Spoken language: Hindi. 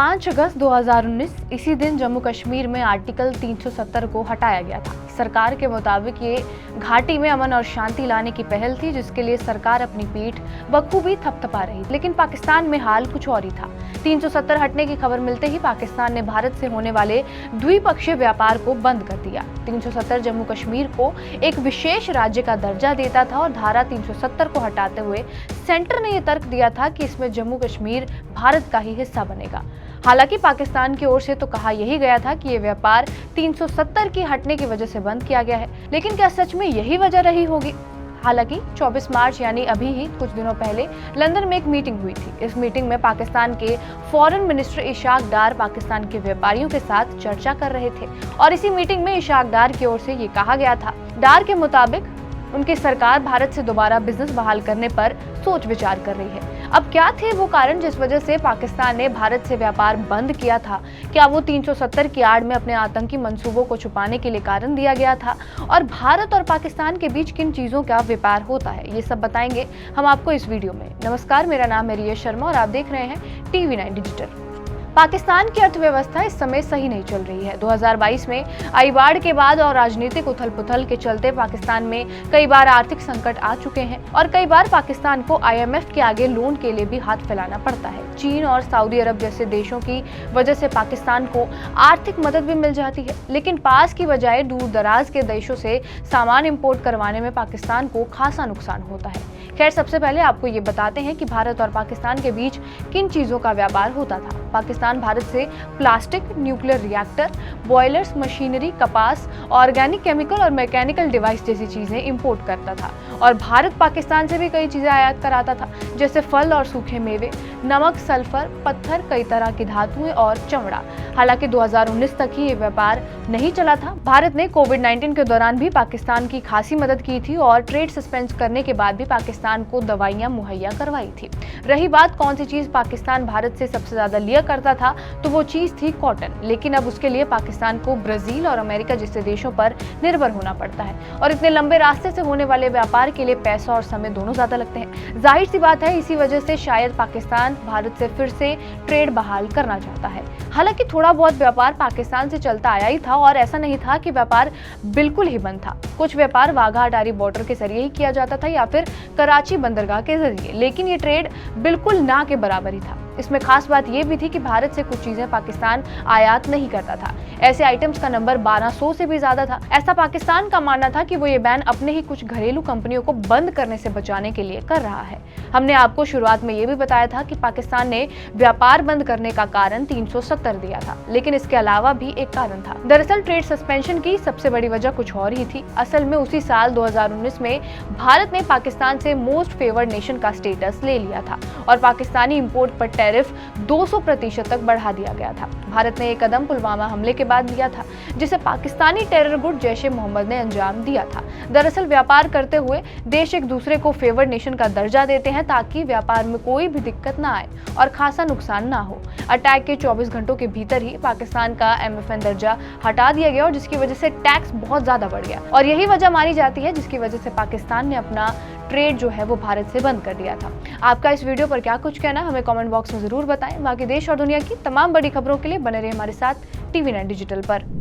5 अगस्त 2019 इसी दिन जम्मू कश्मीर में आर्टिकल 370 को हटाया गया था। सरकार के मुताबिक ये घाटी में अमन और शांति लाने की पहल थी, जिसके लिए सरकार अपनी पीठ बखूबी थपथपा रही। लेकिन पाकिस्तान में हाल कुछ और ही था। 370 हटने की खबर मिलते ही पाकिस्तान ने भारत से होने वाले द्विपक्षीय व्यापार को बंद कर दिया। 370 जम्मू कश्मीर को एक विशेष राज्य का दर्जा देता था और धारा 370 को हटाते हुए सेंटर ने यह तर्क दिया था कि इसमें जम्मू कश्मीर भारत का ही हिस्सा बनेगा। हालांकि पाकिस्तान की ओर से तो कहा यही गया था कि ये व्यापार 370 की हटने की वजह से बंद किया गया है, लेकिन क्या सच में यही वजह रही होगी? हालांकि 24 मार्च यानी अभी ही कुछ दिनों पहले लंदन में एक मीटिंग हुई थी। इस मीटिंग में पाकिस्तान के फॉरेन मिनिस्टर इशाक डार पाकिस्तान के व्यापारियों के साथ चर्चा कर रहे थे और इसी मीटिंग में इशाक डार की ओर से ये कहा गया था। डार के मुताबिक उनकी सरकार भारत से दोबारा बिजनेस बहाल करने पर सोच विचार कर रही है। अब क्या थे वो कारण जिस वजह से पाकिस्तान ने भारत से व्यापार बंद किया था? क्या वो 370 की आड़ में अपने आतंकी मंसूबों को छुपाने के लिए कारण दिया गया था? और भारत और पाकिस्तान के बीच किन चीजों का व्यापार होता है, ये सब बताएंगे हम आपको इस वीडियो में। नमस्कार, मेरा नाम है रिया शर्मा और आप देख रहे हैं TV9 डिजिटल। पाकिस्तान की अर्थव्यवस्था इस समय सही नहीं चल रही है। 2022 में आई बाढ़ के बाद और राजनीतिक उथल-पुथल के चलते पाकिस्तान में कई बार आर्थिक संकट आ चुके हैं और कई बार पाकिस्तान को IMF के आगे लोन के लिए भी हाथ फैलाना पड़ता है। चीन और सऊदी अरब जैसे देशों की वजह से पाकिस्तान को आर्थिक मदद भी मिल जाती है, लेकिन पास की बजाय दूर दराज के देशों से सामान इंपोर्ट करवाने में पाकिस्तान को खासा नुकसान होता है। खैर, सबसे पहले आपको ये बताते हैं कि भारत और पाकिस्तान के बीच किन चीजों का व्यापार होता था। पाकिस्तान भारत से plastic, nuclear reactor, boilers, machinery, कपास, ऑर्गेनिक केमिकल और मैकेनिकल डिवाइस जैसी चीजें इंपोर्ट करता था और भारत पाकिस्तान से भी कई चीजें आयात कराता था, जैसे फल और सूखे मेवे, नमक, सल्फर, पत्थर, कई तरह की धातुएं और चमड़ा। हालांकि 2019 तक ही ये व्यापार नहीं चला था। भारत ने कोविड-19 के दौरान भी पाकिस्तान की खासी मदद की थी और ट्रेड सस्पेंड करने के बाद भी पाकिस्तान को दवाइयां मुहैया करवाई थी। रही बात कौन सी चीज पाकिस्तान भारत से सबसे ज्यादा लिया करता था, तो वो चीज थी कॉटन। लेकिन अब उसके लिए पाकिस्तान को ब्राजील और अमेरिका जैसे देशों पर निर्भर होना पड़ता है और इतने लंबे रास्ते से होने वाले व्यापार के लिए पैसा और समय दोनों ज्यादा लगते हैं। जाहिर सी बात है, इसी वजह से शायद पाकिस्तान भारत से फिर से ट्रेड बहाल करना चाहता है। हालांकि थोड़ा बहुत व्यापार पाकिस्तान से चलता आया ही था और ऐसा नहीं था कि व्यापार बिल्कुल ही बंद था। कुछ व्यापार वाघा अटारी बॉर्डर के जरिए ही किया जाता था या फिर कराची बंदरगाह के जरिए, लेकिन ये ट्रेड बिल्कुल ना के बराबर ही था। इसमें खास बात यह भी थी कि भारत से कुछ चीजें पाकिस्तान आयात नहीं करता था। ऐसे आइटम्स का नंबर 1200 से भी ज्यादा था। ऐसा पाकिस्तान का मानना था कि वो ये बैन अपने ही कुछ घरेलू कंपनियों को बंद करने से बचाने के लिए कर रहा है। हमने आपको शुरुआत में ये भी बताया था कि पाकिस्तान ने व्यापार बंद करने का कारण 370 दिया था, लेकिन इसके अलावा भी एक कारण था। दरअसल ट्रेड सस्पेंशन की सबसे बड़ी वजह कुछ और ही थी। असल में उसी साल 2019 में भारत ने पाकिस्तान से मोस्ट फेवर्ड नेशन का स्टेटस ले लिया था और पाकिस्तानी इंपोर्ट पर टैरिफ 200% तक बढ़ा दिया गया था। भारत ने एक कदम पुलवामा हमले के बाद लिया था, जिसे पाकिस्तानी टेरर गुट जैश ए मोहम्मद ने अंजाम दिया था। दरअसल व्यापार करते हुए देश एक दूसरे को फेवर्ड नेशन का दर्जा देते हैं ताकि व्यापार में कोई भी दिक्कत ना आए और खासा नुकसान ना हो। अटैक के 24 घंटों के भीतर ही पाकिस्तान का MFN दर्जा हटा दिया गया और जिसकी वजह से टैक्स बहुत ज्यादा बढ़ गया और यही वजह मानी जाती है जिसकी वजह से पाकिस्तान ने अपना ट्रेड जो है वो भारत से बंद कर दिया था। आपका इस वीडियो पर क्या कुछ कहना, हमें कमेंट बॉक्स में जरूर बताएं। बाकी देश और दुनिया की तमाम बड़ी खबरों के लिए बने रहिए हमारे साथ TV9 डिजिटल पर।